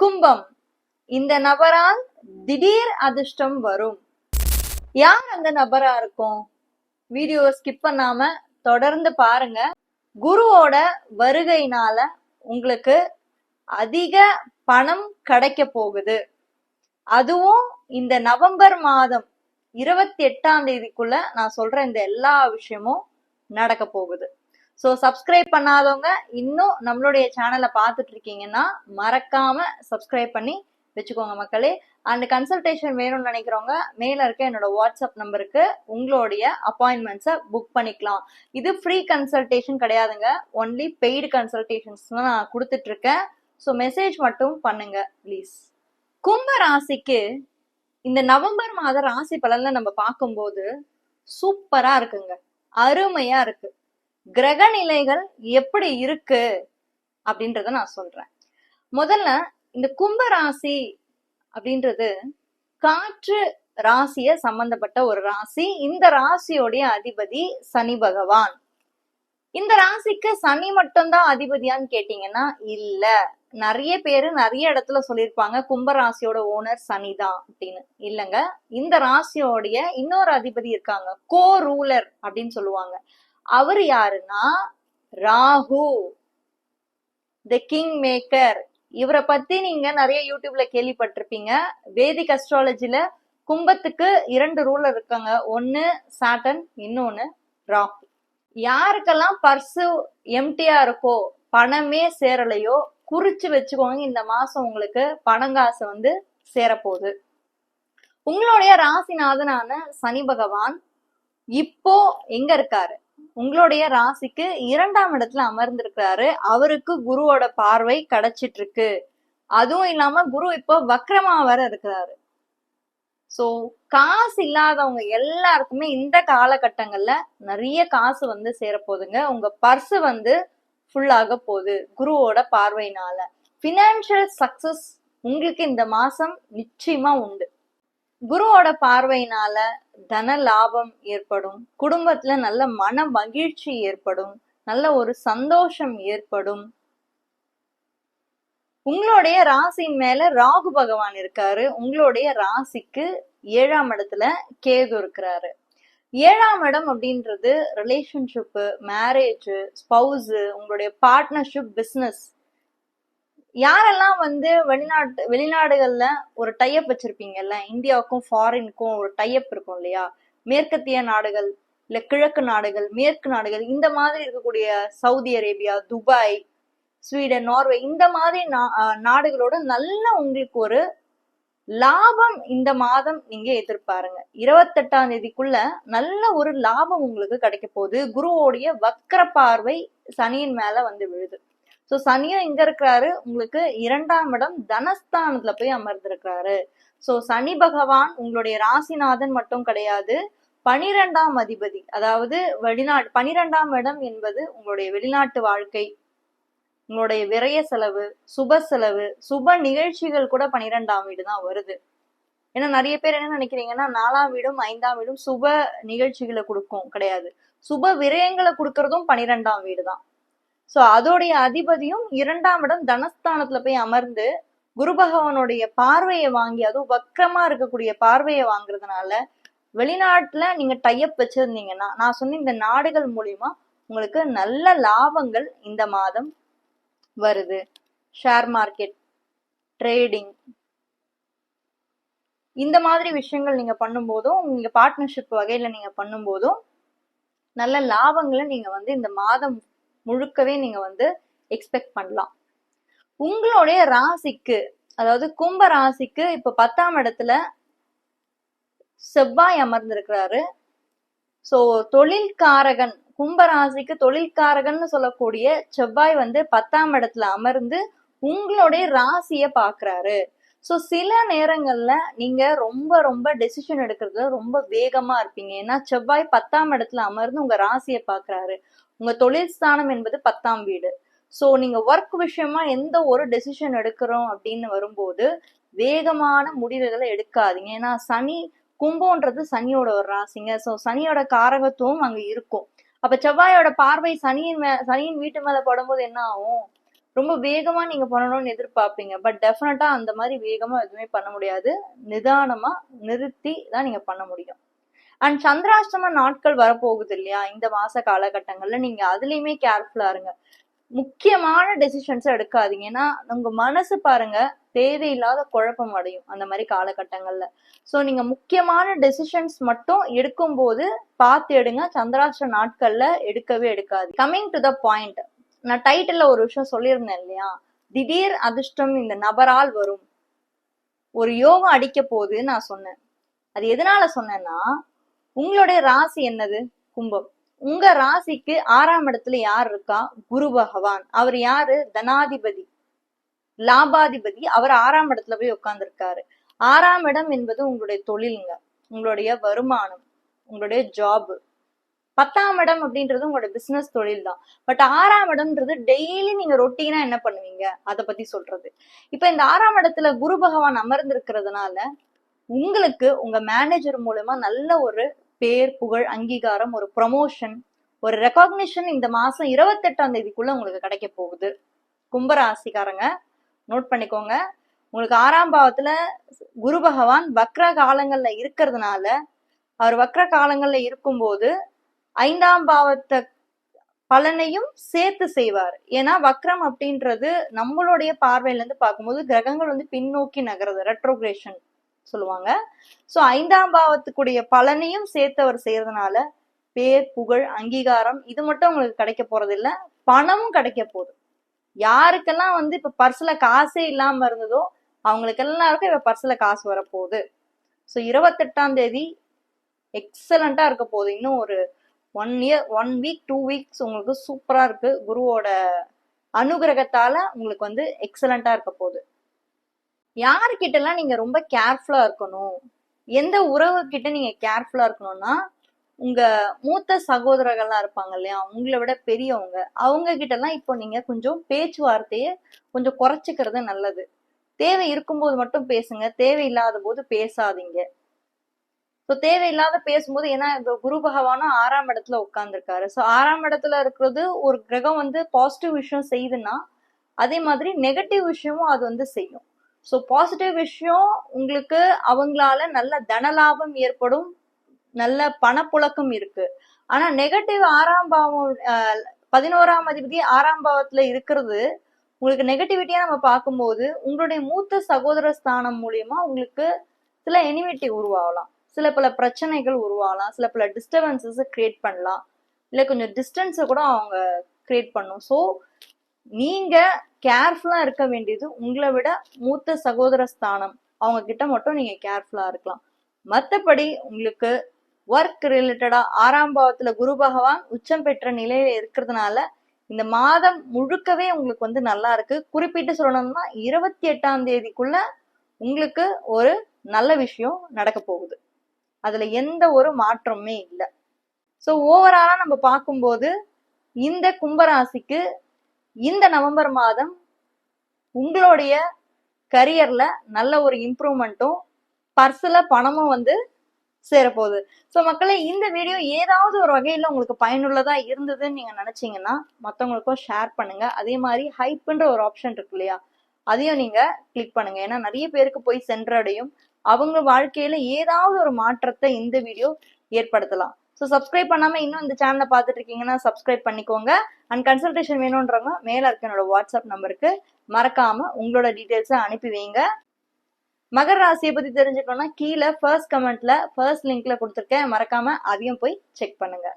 கும்பம். இந்த நபரால் திடீர் அதிர்ஷ்டம் வரும். யார் அந்த நபரா இருக்கும்? வீடியோ ஸ்கிப் பண்ணாம தொடர்ந்து பாருங்க. குருவோட வருகையினால உங்களுக்கு அதிக பணம் கிடைக்க போகுது. அதுவும் இந்த நவம்பர் மாதம் 28ஆம் தேதிக்குள்ள நான் சொல்ற இந்த எல்லா விஷயமும் நடக்க போகுது. ஸோ சப்ஸ்கிரைப் பண்ணாதவங்க இன்னும் நம்மளுடைய சேனலை பார்த்துட்டு இருக்கீங்கன்னா மறக்காம சப்ஸ்கிரைப் பண்ணி வச்சுக்கோங்க மக்களே. அண்ட் கன்சல்டேஷன் வேணும்னு நினைக்கிறவங்க மேல இருக்க என்னோட வாட்ஸ்அப் நம்பருக்கு உங்களுடைய அப்பாயின்மெண்ட்ஸை புக் பண்ணிக்கலாம். இது ஃப்ரீ கன்சல்டேஷன் கிடையாதுங்க, ஒன்லி பெய்டு கன்சல்டேஷன்ஸ் தான் நான் கொடுத்துட்டு இருக்கேன். ஸோ மெசேஜ் மட்டும் பண்ணுங்க ப்ளீஸ். கும்ப ராசிக்கு இந்த நவம்பர் மாத ராசி பலன்ல நம்ம பார்க்கும்போது சூப்பரா இருக்குங்க, அருமையா இருக்கு. கிரக நிலைகள் எப்படி இருக்கு அப்படின்றத நான் சொல்றேன். முதல்ல இந்த கும்ப ராசி அப்படின்றது காற்று ராசிய சம்பந்தப்பட்ட ஒரு ராசி. இந்த ராசியோடைய அதிபதி சனி பகவான். இந்த ராசிக்கு சனி மட்டும்தான் அதிபதியான்னு கேட்டீங்கன்னா இல்ல. நிறைய பேரு நிறைய இடத்துல சொல்லியிருப்பாங்க கும்ப ராசியோட ஓனர் சனிதான் அப்படின்னு. இல்லைங்க, இந்த ராசியோடைய இன்னொரு அதிபதி இருக்காங்க, கோ ரூலர் அப்படின்னு சொல்லுவாங்க. அவர் யாருன்னா ராகு, தி கிங் மேக்கர். இவரை பத்தி நீங்க நிறைய யூடியூப்ல கேள்விப்பட்டிருப்பீங்க. வேதிக் அஸ்ட்ராலஜில கும்பத்துக்கு 2 ரூலர் இருக்காங்க, ஒன்னு சாட்டன், இன்னொன்னு ராகு. யாருக்கெல்லாம் பர்சு எம்டியா இருக்கோ, பணமே சேரலையோ, குறிச்சு வச்சுக்கோங்க, இந்த மாசம் உங்களுக்கு பணங்காசு வந்து சேரப்போகுது. உங்களுடைய ராசிநாதனான சனி பகவான் இப்போ எங்க இருக்காரு? உங்களுடைய ராசிக்கு 2ஆம் இடத்துல அமர்ந்திருக்கிறாரு. அவருக்கு குருவோட பார்வை கிடைச்சிட்டு இருக்கு. அதுவும் இல்லாம குரு இப்போ வக்ரமா வர இருக்கிறாரு. சோ காசு இல்லாதவங்க எல்லாருக்குமே இந்த காலகட்டங்கள்ல நிறைய காசு வந்து சேரப்போகுதுங்க. உங்க பர்ஸ் வந்து ஃபுல்லாக போகுது குருவோட பார்வையினால. பினான்சியல் சக்சஸ் உங்களுக்கு இந்த மாசம் நிச்சயமா உண்டு. குருவோட பார்வையினால தன லாபம் ஏற்படும், குடும்பத்துல நல்ல மன மகிழ்ச்சி ஏற்படும், நல்ல ஒரு சந்தோஷம் ஏற்படும். உங்களுடைய ராசியின் மேல ராகு பகவான் இருக்காரு. உங்களுடைய ராசிக்கு 7ஆம் இடத்துல கேது இருக்கிறாரு. 7ஆம் இடம் அப்படின்றது ரிலேஷன்ஷிப்பு, மேரேஜ், ஸ்பௌஸ், உங்களுடைய பார்ட்னர்ஷிப், பிசினஸ். யாரெல்லாம் வந்து வெளிநாடுகள்ல ஒரு டைப் வச்சிருப்பீங்கல்ல, இந்தியாவுக்கும் ஃபாரினுக்கும் ஒரு டைப் இருக்கும் இல்லையா, மேற்கத்திய நாடுகள் இல்ல கிழக்கு நாடுகள், மேற்கு நாடுகள், இந்த மாதிரி இருக்கக்கூடிய Saudi Arabia, Dubai, Sweden, Norway, இந்த மாதிரி நாடுகளோட நல்ல உங்களுக்கு ஒரு லாபம் இந்த மாதம் நீங்க எதிர்பாருங்க. 28ஆம் தேதிக்குள்ள நல்ல ஒரு லாபம் உங்களுக்கு கிடைக்க போகுது. குருவோடைய வக்ர பார்வை சனியின் மேல வந்து விழுது. சோ சனியும் இங்க இருக்கிறாரு, உங்களுக்கு 2ஆம் இடம் தனஸ்தானத்துல போய் அமர்ந்திருக்கிறாரு. சோ சனி பகவான் உங்களுடைய ராசிநாதன் மட்டும் கிடையாது, 12ஆம் அதிபதி. அதாவது வெளிநாடு 12ஆம் இடம் என்பது உங்களுடைய வெளிநாட்டு வாழ்க்கை, உங்களுடைய விரய செலவு, சுப செலவு, சுப நிகழ்ச்சிகள் கூட 12ஆம் வீடு தான் வருது. ஏன்னா நிறைய பேர் என்ன நினைக்கிறீங்கன்னா 4ஆம் வீடும் 5ஆம் வீடும் சுப நிகழ்ச்சிகளை கொடுக்கும், கிடையாது. சுப விரயங்களை கொடுக்கறதும் 12ஆம் வீடு தான். சோ அதோடைய அதிபதியும் 2ஆம் இடம் தனஸ்தானத்துல போய் அமர்ந்து குரு பகவானுடைய பார்வையை வாங்கி, அதுவும் வக்கரமா இருக்கக்கூடிய பார்வையை வாங்குறதுனால வெளிநாட்டுல நீங்க டைப் வச்சிருந்தீங்கன்னா, நான் சொன்ன இந்த நாடுகள் மூலியமா உங்களுக்கு நல்ல லாபங்கள் இந்த மாதம் வருது. ஷேர் மார்க்கெட், ட்ரேடிங், இந்த மாதிரி விஷயங்கள் நீங்க பண்ணும்போதும், நீங்க பார்ட்னர்ஷிப் வகையில நீங்க பண்ணும்போதும் நல்ல லாபங்களை நீங்க வந்து இந்த மாதம் முழுக்கவே நீங்க வந்து எக்ஸ்பெக்ட் பண்ணலாம். உங்களுடைய ராசிக்கு, அதாவது கும்ப ராசிக்கு இப்ப 10ஆம் இடத்துல செவ்வாய் அமர்ந்திருக்கிறாரு. சோ தொழில்காரகன், கும்பராசிக்கு தொழில்காரகன்னு சொல்லக்கூடிய செவ்வாய் வந்து 10ஆம் இடத்துல அமர்ந்து உங்களுடைய ராசிய பாக்குறாரு. சோ சில நேரங்கள்ல நீங்க ரொம்ப ரொம்ப டெசிஷன் எடுக்கிறதுல ரொம்ப வேகமா இருப்பீங்க. ஏன்னா செவ்வாய் 10ஆம் இடத்துல அமர்ந்து உங்க ராசிய பாக்குறாரு. உங்க தொழில் ஸ்தானம் என்பது 10ஆம் வீடு. சோ நீங்க ஒர்க் விஷயமா எந்த ஒரு டெசிஷன் எடுக்கிறோம் அப்படின்னு வரும்போது வேகமான முடிவுகளை எடுக்காதீங்க. ஏன்னா சனி, கும்பம்ன்றது சனியோட ஒரு ராசிங்க. சோ சனியோட காரகத்துவம் அங்க இருக்கும். அப்ப செவ்வாயோட பார்வை சனியின் வீட்டு மேல படும்போது என்ன ஆகும்? ரொம்ப வேகமா நீங்க பண்ணணும்னு எதிர்பார்ப்பீங்க. பட் டெஃபினட்டா அந்த மாதிரி வேகமா எதுவுமே பண்ண முடியாது. நிதானமா நிறுத்தி தான் நீங்க பண்ண முடியும். அண்ட் சந்திராஷ்டம நாட்கள் வரப்போகுது இல்லையா, இந்த மாச காலகட்டங்கள்ல நீங்க அதுலயுமே கேர்ஃபுல்லா இருங்க. முக்கியமான டெசிஷன்ஸ் எடுக்காதீங்க. ஏன்னா உங்க மனசு பாருங்க தேவையில்லாத குழப்பம் அடையும் அந்த மாதிரி காலகட்டங்கள்ல. சோ நீங்க முக்கியமான டெசிஷன்ஸ் மட்டும் எடுக்கும் போது பார்த்து எடுங்க. சந்திராஷ்ட நாட்கள்ல எடுக்கவே எடுக்காது. கம்மிங் டு த பாயிண்ட், நான் டைட்டில்ல ஒரு விஷயம் சொல்லியிருந்தேன் இல்லையா, திடீர் அதிர்ஷ்டம் இந்த நபரால் வரும், ஒரு யோகம் அடிக்க போகுது நான் சொன்னேன். அது எதனால சொன்னேன்னா, உங்களுடைய ராசி என்னது? கும்பம். உங்க ராசிக்கு 6ஆம் இடத்துல யார் இருக்கா? குரு பகவான். அவர் யாரு? தனாதிபதி, லாபாதிபதி. அவர் 6ஆம் இடத்துல போய் உட்கார்ந்துருக்காரு. 6ஆம் இடம் என்பது உங்களுடைய தொழிலுங்க, உங்களுடைய வருமானம், உங்களுடைய ஜாப். 10ஆம் இடம் அப்படின்றது உங்களோட பிசினஸ் தொழில் தான். பட் 6ஆம் இடம்ன்றது டெய்லி நீங்க ரொட்டீனா என்ன பண்ணுவீங்க அதை பத்தி சொல்றது. இப்ப இந்த 6ஆம் இடத்துல குரு பகவான் அமர்ந்திருக்கிறதுனால உங்களுக்கு உங்க மேனேஜர் மூலமா நல்ல ஒரு பேர், புகழ், அங்கீகாரம், ஒரு ப்ரமோஷன், ஒரு ரெகக்னிஷன் இந்த மாசம் 28ஆம் தேதிக்குள்ள உங்களுக்கு கிடைக்க போகுது. கும்பராசிக்காரங்க நோட் பண்ணிக்கோங்க. உங்களுக்கு 6ஆம் பாவத்துல குரு பகவான் வக்ர காலங்கள்ல இருக்கிறதுனால, அவர் வக்ர காலங்கள்ல இருக்கும்போது 5ஆம் பாவத்தை பலனையும் சேர்த்து செய்வார். ஏன்னா வக்ரம் அப்படின்றது நம்மளுடைய பார்வையில இருந்து பார்க்கும்போது கிரகங்கள் வந்து பின்னோக்கி நகருது, ரெட்ரோகிரேஷன் சொல்லுவாங்க. சோ 5ஆம் பாவத்துக்குடைய பலனையும் சேர்த்து அவர் செய்யறதுனால பேர், புகழ், அங்கீகாரம் இது மட்டும் உங்களுக்கு கிடைக்க போறது இல்ல, பணமும் கிடைக்க போகுது. யாருக்கெல்லாம் வந்து இப்ப பர்ஸ்ல காசே இல்லாம இருந்ததோ அவங்களுக்கு எல்லாருக்கும் இப்ப பர்ஸ்ல காசு வரப்போகுது. ஸோ 28ஆம் தேதி எக்ஸலண்டா இருக்க போகுது. இன்னும் ஒரு 1 வீக் 2 வீக்ஸ் உங்களுக்கு சூப்பரா இருக்கு. குருவோட அனுகிரகத்தால உங்களுக்கு வந்து எக்ஸலண்டா இருக்க போகுது. யாருக்கிட்ட எல்லாம் நீங்க ரொம்ப கேர்ஃபுல்லா இருக்கணும், எந்த உறவு கிட்ட நீங்க கேர்ஃபுல்லா இருக்கணும்னா, உங்க மூத்த சகோதரர்கள்லாம் இருப்பாங்க இல்லையா, உங்களை விட பெரியவங்க, அவங்க கிட்ட எல்லாம் இப்போ நீங்க கொஞ்சம் பேச்சுவார்த்தையை கொஞ்சம் குறைச்சிக்கிறது நல்லது. தேவை இருக்கும்போது மட்டும் பேசுங்க, தேவையில்லாத போது பேசாதீங்க. ஸோ தேவையில்லாத பேசும்போது, ஏன்னா இந்த குரு பகவானும் 6ஆம் இடத்துல உட்கார்ந்துருக்காரு. ஸோ 6ஆம் இடத்துல இருக்கிறது ஒரு கிரகம் வந்து பாசிட்டிவ் விஷயம் செய்யுதுன்னா, அதே மாதிரி நெகட்டிவ் விஷயமும் அது வந்து செய்யும். ஸோ பாசிட்டிவ் விஷயம் உங்களுக்கு அவங்களால நல்ல தனலாபம் ஏற்படும், நல்ல பணப்புழக்கம் இருக்கு. ஆனா நெகட்டிவ் 6ஆம் பாவம் 11ஆம் அதிபதி 6ஆம் பாவத்துல இருக்கிறது உங்களுக்கு நெகட்டிவிட்டியா நம்ம பார்க்கும்போது, உங்களுடைய மூத்த சகோதர ஸ்தானம் மூலியமா உங்களுக்கு சில எனிமிட்டி உருவாகலாம், சில பல பிரச்சனைகள் உருவாகலாம், சில பல டிஸ்டர்பன்சஸ் கிரியேட் பண்ணலாம், இல்ல கொஞ்சம் டிஸ்டன்ஸை கூட அவங்க கிரியேட் பண்ணும். ஸோ நீங்க கேர்ஃபுல்லா இருக்க வேண்டியது உங்களை விட மூத்த சகோதர ஸ்தானம், அவங்க கிட்ட மட்டும் நீங்க கேர்ஃபுல்லா இருக்கலாம். மற்றபடி உங்களுக்கு ஒர்க் ரிலேட்டடா 6ஆம் பாவத்துல குரு பகவான் உச்சம் பெற்ற நிலையில இருக்கிறதுனால இந்த மாதம் முழுக்கவே உங்களுக்கு வந்து நல்லா இருக்கு. குறிப்பிட்டு சொல்லணும்னா 28ஆம் தேதிக்குள்ள உங்களுக்கு ஒரு நல்ல விஷயம் நடக்க போகுது, அதுல எந்த ஒரு மாற்றமுமே இல்லை. ஸோ ஓவராலா நம்ம பார்க்கும்போது இந்த கும்பராசிக்கு இந்த நவம்பர் மாதம் உங்களுடைய கரியர்ல நல்ல ஒரு இம்ப்ரூவ்மெண்ட்டும் பர்ஸ்ல பணமும் வந்து சேரப்போகுது. ஸோ மக்களே, இந்த வீடியோ ஏதாவது ஒரு வகையில உங்களுக்கு பயனுள்ளதா இருந்ததுன்னு நீங்க நினைச்சீங்கன்னா மற்றவங்களுக்கும் ஷேர் பண்ணுங்க. அதே மாதிரி ஹைப்ன்ற ஒரு ஆப்ஷன் இருக்கு இல்லையா, அதையும் நீங்க கிளிக் பண்ணுங்க. ஏன்னா நிறைய பேருக்கு போய் சென்றடையும், அவங்க வாழ்க்கையில ஏதாவது ஒரு மாற்றத்தை இந்த வீடியோ ஏற்படுத்தலாம். ஸோ சப்ஸ்கிரைப் பண்ணாம இன்னும் இந்த சேனலை பார்த்துட்டு இருக்கீங்கன்னா சப்ஸ்கிரைப் பண்ணிக்கோங்க. அண்ட் கன்சல்டேஷன் வேணும்ன்றவங்க மேல இருக்க என்னோட வாட்ஸ்அப் நம்பருக்கு மறக்காம உங்களோட டீட்டெயில்ஸை அனுப்பி வைங்க. மகர ராசியை பத்தி தெரிஞ்சுக்கணும்னா கீழே ஃபர்ஸ்ட் கமெண்ட்ல ஃபர்ஸ்ட் லிங்க்ல கொடுத்துருக்கேன், மறக்காம அதையும் போய் செக் பண்ணுங்க.